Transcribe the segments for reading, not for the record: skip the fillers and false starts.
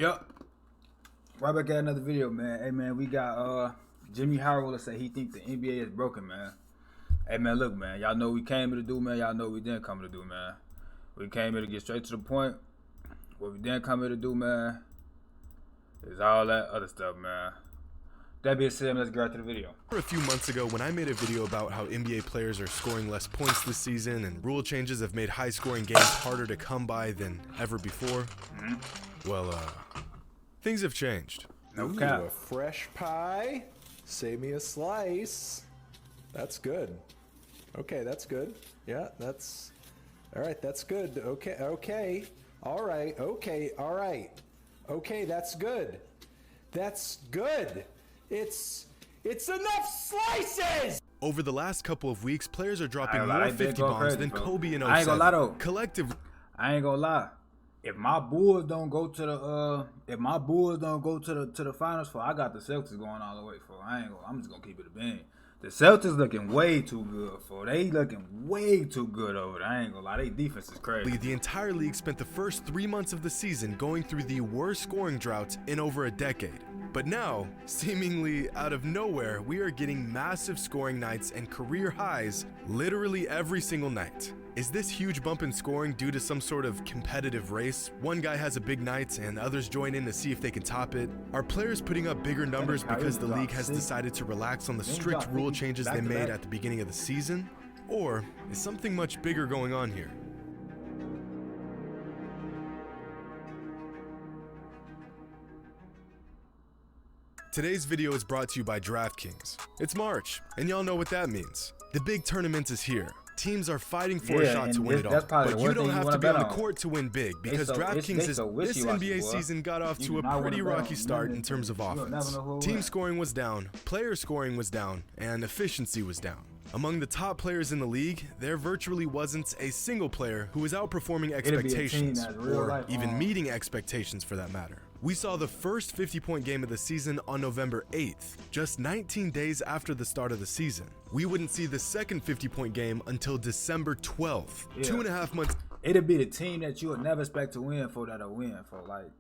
Yep. Right back at another video, man. Hey, man, we got JxmmyHighRoller say he think the NBA is broken, man. Hey, man, look, man. Y'all know we came here to do, man. Y'all know we didn't come here to do, man. We came here to get straight to the point. What we didn't come here to do, man, is all that other stuff, man. That being said, let's get right to the video. A few months ago, when I made a video about how NBA players are scoring less points this season and rule changes have made high-scoring games harder to come by than ever before, well, things have changed. No cap. A fresh pie? Save me a slice. That's good. Okay, that's good. Yeah, that's... All right, that's good. Okay. All right, okay, all right. Okay, that's good. That's good. It's enough slices! Over the last couple of weeks, players are dropping lie, more 50 bombs crazy, than bro. Kobe in 07. I ain't gonna lie, though. Collectively, I ain't gonna lie. If my Bulls don't go to the finals, for I got the Celtics going all the way for. I'm just gonna keep it a bang. The Celtics looking way too good for. They looking way too good over there. I ain't gonna lie, their defense is crazy. the entire league spent the first 3 months of the season going through the worst scoring drought in over a decade. But now, seemingly out of nowhere, we are getting massive scoring nights and career highs literally every single night. Is this huge bump in scoring due to some sort of competitive race? One guy has a big night and others join in to see if they can top it? Are players putting up bigger numbers because the league has decided to relax on the strict rule changes they made at the beginning of the season? Or is something much bigger going on here? Today's video is brought to you by DraftKings. It's March, and y'all know what that means. The big tournament is here. Teams are fighting for a shot to win it all, but you don't have to be on the court to win big, because DraftKings this NBA season got off to a pretty rocky start in terms of offense. Team scoring was down, player scoring was down, and efficiency was down. Among the top players in the league, there virtually wasn't a single player who was outperforming expectations, or even meeting expectations for that matter. We saw the first 50-point game of the season on November 8th, just 19 days after the start of the season. We wouldn't see the second 50-point game until December 12th, 2.5 months. It'll be the team that you would never expect to win for that'll win for. Like,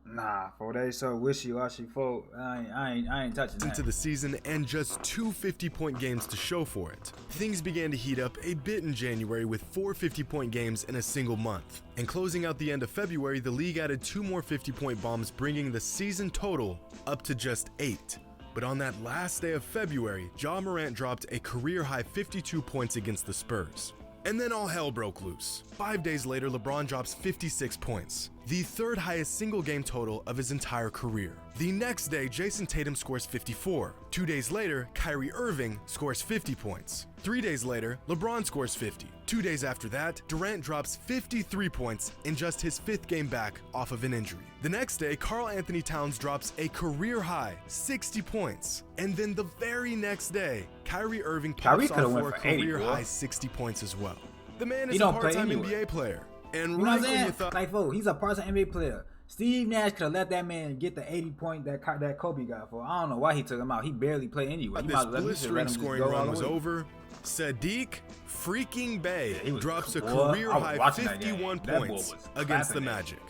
nah, for they so wishy-washy for. I ain't touching that. Into the season and just 2 50-point games to show for it. Things began to heat up a bit in January with 4 50-point games in a single month. And closing out the end of February, the league added 2 more 50-point bombs, bringing the season total up to just 8. But on that last day of February, Ja Morant dropped a career-high 52 points against the Spurs. And then all hell broke loose. 5 days later, LeBron drops 56 points, the third highest single game total of his entire career. The next day, Jason Tatum scores 54. 2 days later, Kyrie Irving scores 50 points. 3 days later, LeBron scores 50. 2 days after that, Durant drops 53 points in just his 5th game back off of an injury. The next day, Karl Anthony Towns drops a career high 60 points. And then the very next day, Kyrie Irving pops off for a career high 60 points as well. The man is a part-time NBA player. And right when you thought, like, he's a part-time NBA player. Steve Nash could have let that man get the 80 point that Kobe got for. I don't know why he took him out. He barely played anyway. This blistering scoring run was over. Sadiq freaking Bey drops a career-high 51 points against the Magic.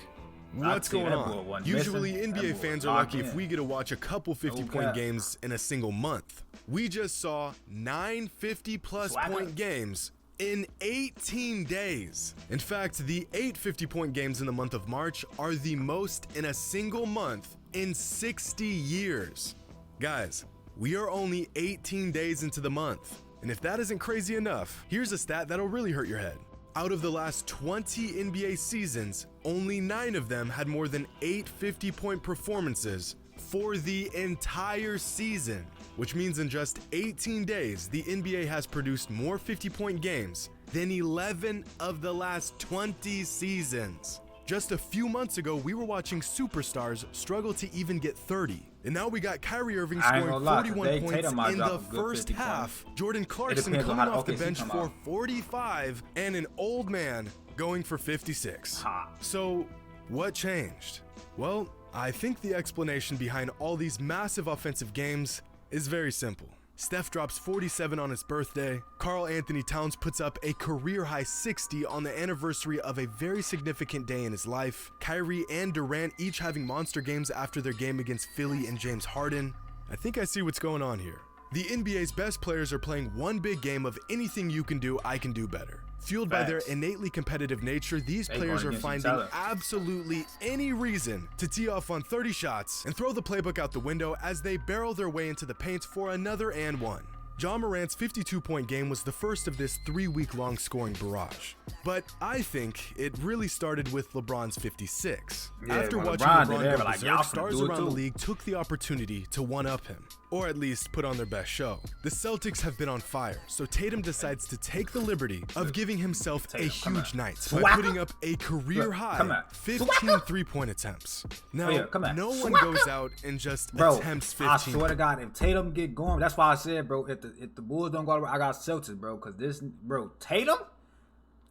What's going on? Usually NBA fans are lucky if we get to watch a couple 50-point games in a single month. We just saw 9 50-plus point games in 18 days. In fact, the 8 50-point games in the month of March are the most in a single month in 60 years. Guys, we are only 18 days into the month. And if that isn't crazy enough, here's a stat that'll really hurt your head. Out of the last 20 NBA seasons, only 9 of them had more than 8 50-point performances for the entire season, which means in just 18 days, the NBA has produced more 50-point games than 11 of the last 20 seasons. Just a few months ago, we were watching superstars struggle to even get 30. And now we got Kyrie Irving scoring 41 points in the first half, Jordan Clarkson coming off the bench for 45, and an old man going for 56. So, what changed? Well, I think the explanation behind all these massive offensive games is very simple. Steph drops 47 on his birthday. Karl Anthony Towns puts up a career-high 60 on the anniversary of a very significant day in his life. Kyrie and Durant each having monster games after their game against Philly and James Harden. I think I see what's going on here. The NBA's best players are playing one big game of anything you can do, I can do better. Fueled by their innately competitive nature, these players are finding absolutely any reason to tee off on 30 shots and throw the playbook out the window as they barrel their way into the paint for another and one. Ja Morant's 52-point game was the first of this 3-week-long scoring barrage. But I think it really started with LeBron's 56. After watching LeBron go berserk, stars around the league took the opportunity to one-up him, or at least put on their best show. The Celtics have been on fire, so Tatum decides to take the liberty of giving himself a huge night by putting up a career-high 15 three-point attempts. Now, no one goes out and just attempts 15. I swear to God, if Tatum get going, that's why I said, bro, if the Bulls don't go, I got Celtics, bro, because this, bro, Tatum,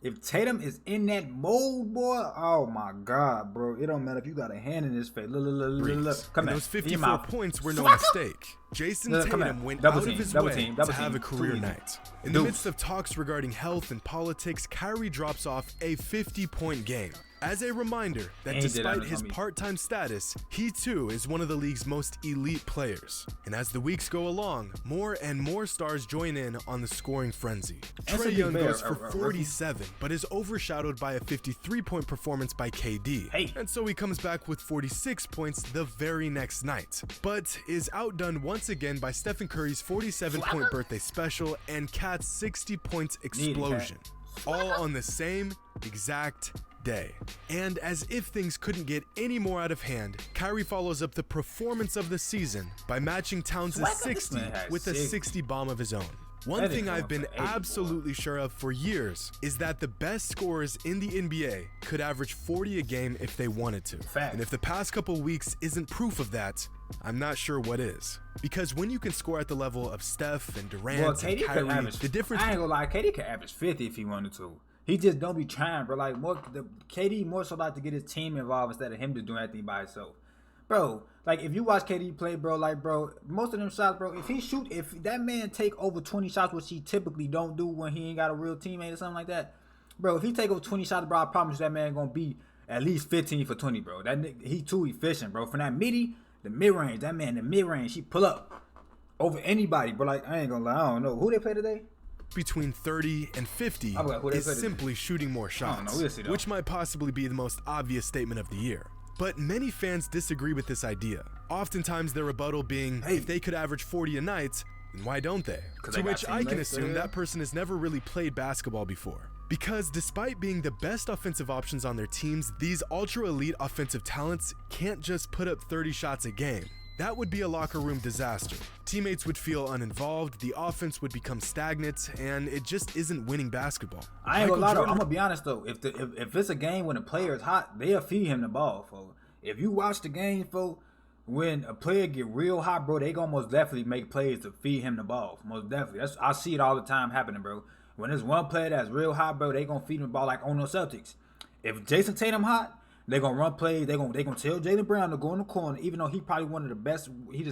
if Tatum is in that mode, boy, oh my God, bro, it don't matter if you got a hand in his face. Look, come on. Those 54 points were no mistake. Jason Tatum went out of his way to have a career night. In the midst of talks regarding health and politics, Kyrie drops off a 50-point game. As a reminder that despite his part-time status, he too is one of the league's most elite players. And as the weeks go along, more and more stars join in on the scoring frenzy. Trae Young goes for 47, but is overshadowed by a 53-point performance by KD. And so he comes back with 46 points the very next night, but is outdone once again by Stephen Curry's 47-point birthday special and Cat's 60-point explosion. All on the same exact day. And as if things couldn't get any more out of hand, Kyrie follows up the performance of the season by matching Towns' 60 with a 60 bomb of his own. One thing I've been absolutely sure of for years is that the best scorers in the NBA could average 40 a game if they wanted to. And if the past couple weeks isn't proof of that, I'm not sure what is. Because when you can score at the level of Steph and Durant and Kyrie, the difference... I ain't gonna lie, KD could average 50 if he wanted to. He just don't be trying, bro. Like, KD more so like to get his team involved instead of him just doing everything by himself. Bro, like, if you watch KD play, bro, like, bro, most of them shots, bro, if that man take over 20 shots, which he typically don't do when he ain't got a real teammate or something like that, bro, if he take over 20 shots, bro, I promise you that man gonna be at least 15 for 20, bro. He too efficient, bro. From that the mid-range, that man, the mid-range, he pull up over anybody, bro. Like, I ain't gonna lie, I don't know. Who they play today? Between 30 and 50 is simply shooting more shots, which might possibly be the most obvious statement of the year. But many fans disagree with this idea. Oftentimes their rebuttal being, if they could average 40 a night, then why don't they? To which I can assume that person has never really played basketball before. Because despite being the best offensive options on their teams, these ultra-elite offensive talents can't just put up 30 shots a game. That would be a locker room disaster. Teammates would feel uninvolved, the offense would become stagnant, and it just isn't winning basketball. I ain't gonna lie though, I'm gonna be honest though, if it's a game when a player is hot, they'll feed him the ball, folks. If you watch the game, folks, when a player get real hot, bro, they gonna most definitely make plays to feed him the ball. Most definitely. I see it all the time happening, bro. When there's one player that's real hot, bro, they gonna feed him the ball like on the Celtics. If Jason Tatum hot, they gonna run plays. They gonna tell Jaylen Brown to go in the corner, even though he probably one of the best. He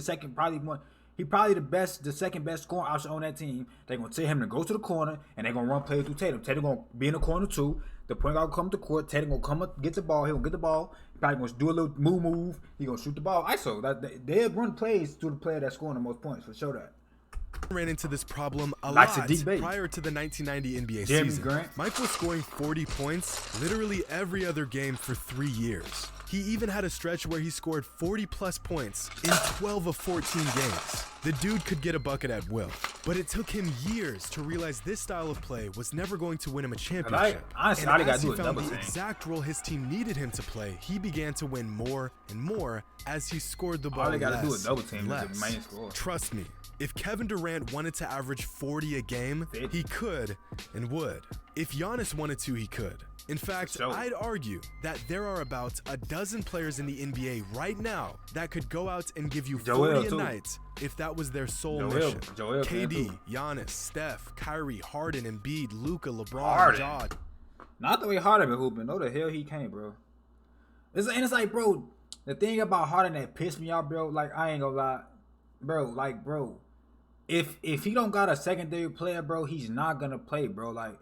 probably the second best scoring option on that team. They gonna tell him to go to the corner, and they gonna run plays through Tatum. Tatum gonna be in the corner too. The point guard will come to court. Tatum gonna come up, get the ball. He gonna get the ball. He probably gonna do a little move. He gonna shoot the ball. ISO. They'll run plays to the player that's scoring the most points for sure. That. Ran into this problem a lot prior to the 1990 NBA season. Mike was scoring 40 points literally every other game for 3 years. He even had a stretch where he scored 40 plus points in 12 of 14 games. The dude could get a bucket at will, but it took him years to realize this style of play was never going to win him a championship. Honestly, and as he found the exact role his team needed him to play, he began to win more and more as he scored the ball less. Trust me, if Kevin Durant wanted to average 40 a game, he could and would. If Giannis wanted to, he could. In fact, I'd argue that there are about a dozen players in the NBA right now that could go out and give you 40 a night if that was their sole mission. KD, Giannis, Steph, Kyrie, Harden, Embiid, Luka, LeBron, Ja. Not the way Harden been hooping. No, the hell he can't, bro. It's like, bro, the thing about Harden that pissed me off, bro, like, I ain't gonna lie. Bro, if he don't got a secondary player, bro, he's not gonna play, bro. Like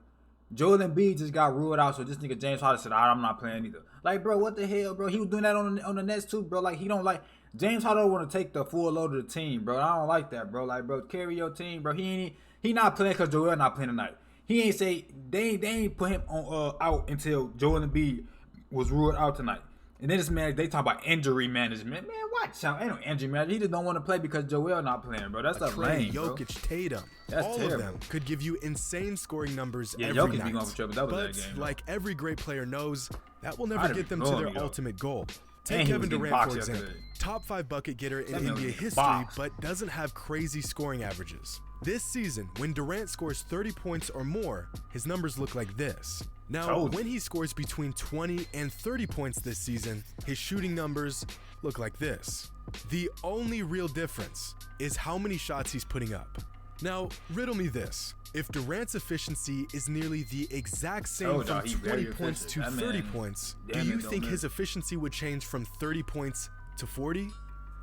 Joel Embiid just got ruled out, so this nigga James Harden said, I'm not playing either. Like, bro, what the hell, bro? He was doing that on the Nets too, bro. Like, he don't like James Harden don't want to take the full load of the team, bro. I don't like that, bro. Like, bro, carry your team, bro. He not playing because Joel not playing tonight. He ain't say they ain't put him on out until Joel Embiid was ruled out tonight. And then this man, they talk about injury management. Man, watch out. Ain't no injury management. He just don't want to play because Joel not playing, bro. That's a lame, bro. Jokic, Tatum. That's all terrible. of them could give you insane scoring numbers every Jokic night. Be going for trouble. That was but that game, like every great player knows, that will never get them to their ultimate goal. Take And Kevin Durant, for example. Top 5 bucket getter in NBA history, but doesn't have crazy scoring averages. This season, when Durant scores 30 points or more, his numbers look like this. Now, when he scores between 20 and 30 points this season, his shooting numbers look like this. The only real difference is how many shots he's putting up. Now, riddle me this. If Durant's efficiency is nearly the exact same from 20 points to 30 points, do you think his efficiency would change from 30 points to 40?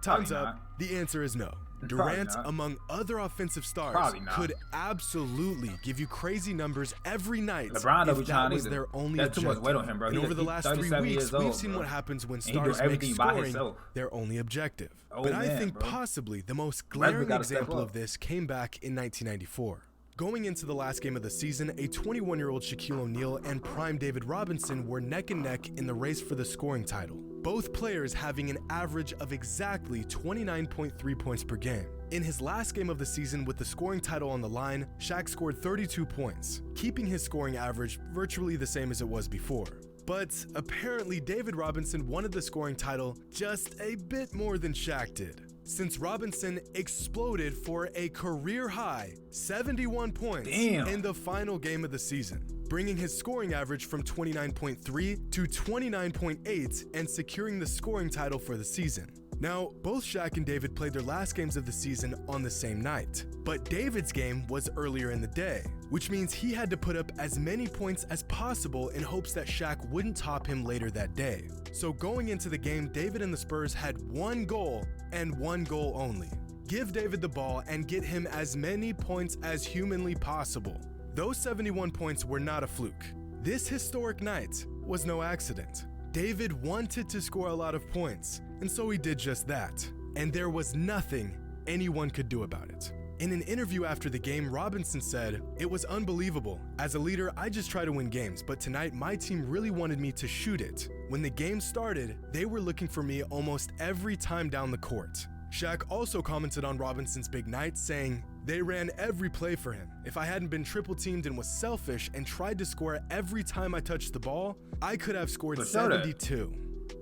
Time's up. The answer is no. Durant, among other offensive stars, could absolutely give you crazy numbers every night if that was their only objective. Too much weight on him, bro. And over the last 3 weeks, we've seen what happens when stars make scoring their only objective. But I think possibly the most glaring example of this came back in 1994. Going into the last game of the season, a 21-year-old Shaquille O'Neal and prime David Robinson were neck and neck in the race for the scoring title, both players having an average of exactly 29.3 points per game. In his last game of the season with the scoring title on the line, Shaq scored 32 points, keeping his scoring average virtually the same as it was before. But apparently David Robinson wanted the scoring title just a bit more than Shaq did, since Robinson exploded for a career-high 71 points in the final game of the season, bringing his scoring average from 29.3 to 29.8 and securing the scoring title for the season. Now, both Shaq and David played their last games of the season on the same night, but David's game was earlier in the day, which means he had to put up as many points as possible in hopes that Shaq wouldn't top him later that day. So going into the game, David and the Spurs had one goal and one goal only. Give David the ball and get him as many points as humanly possible. Those 71 points were not a fluke. This historic night was no accident. David wanted to score a lot of points, and so he did just that. And there was nothing anyone could do about it. In an interview after the game, Robinson said, "It was unbelievable. As a leader, I just try to win games, but tonight my team really wanted me to shoot it. When the game started, they were looking for me almost every time down the court." Shaq also commented on Robinson's big night, saying, "They ran every play for him. If I hadn't been triple teamed and was selfish and tried to score every time I touched the ball, I could have scored 72.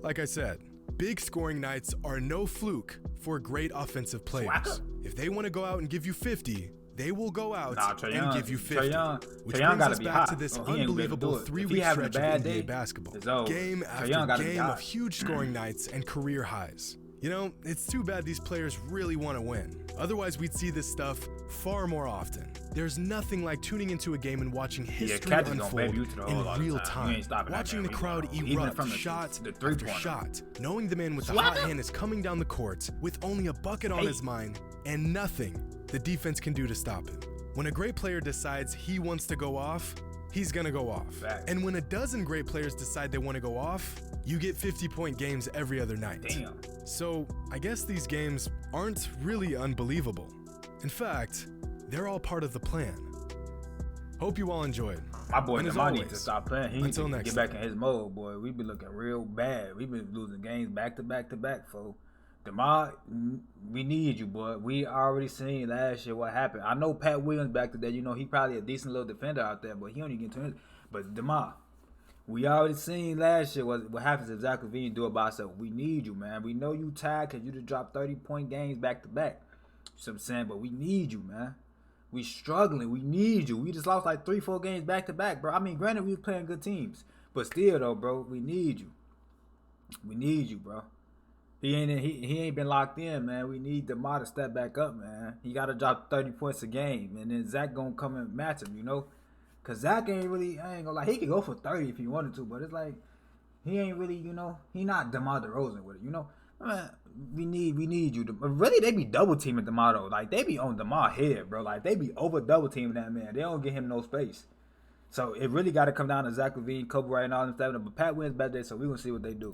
Like I said, big scoring nights are no fluke for great offensive players. If they want to go out and give you 50, they will go out and give you 50. Which brings us back to this unbelievable 3-week stretch of NBA basketball. Game after game of huge scoring nights and career highs. You know, it's too bad these players really want to win. Otherwise, we'd see this stuff far more often. There's nothing like tuning into a game and watching history unfold in real time. Watching the crowd erupt shot after shot, knowing the man with the hot hand is coming down the court with only a bucket on his mind and nothing the defense can do to stop him. When a great player decides he wants to go off, he's gonna go off. And when a dozen great players decide they want to go off, you get 50-point games every other night. So I guess these games aren't really unbelievable. In fact, they're all part of the plan. Hope you all enjoyed. My boy Demar needs to stop playing. He needs to get back in his mode, boy. We've been looking real bad. We've been losing games back to back to back, folks. Demar, we need you, boy. We already seen last year what happened. I know Pat Williams back to that. You know, he probably a decent little defender out there, but he only get 20. But Demar, we already seen last year what happens if Zach LaVine do about himself. We need you, man. We know you tired because you just dropped 30-point games back to back. You know what I'm saying? But we need you, man. We struggling. We need you. We just lost like 3-4 games back to back, bro. I mean, granted, we was playing good teams. But still, though, bro, we need you. We need you, bro. He ain't been locked in, man. We need DeMar to step back up, man. He got to drop 30 points a game. And then Zach going to come and match him, you know? Because Zach ain't really, I ain't going to lie, he could go for 30 if he wanted to. But it's like, he ain't really, you know, he not DeMar DeRozan with it, you know? Man, we need you. Really, they be double teaming DeMar. Like, they be on DeMar head, bro. Like, they be over double teaming that man. They don't give him no space. So it really got to come down to Zach LaVine, Kobe right now, and stuff. But Pat wins bad day, so we gonna see what they do.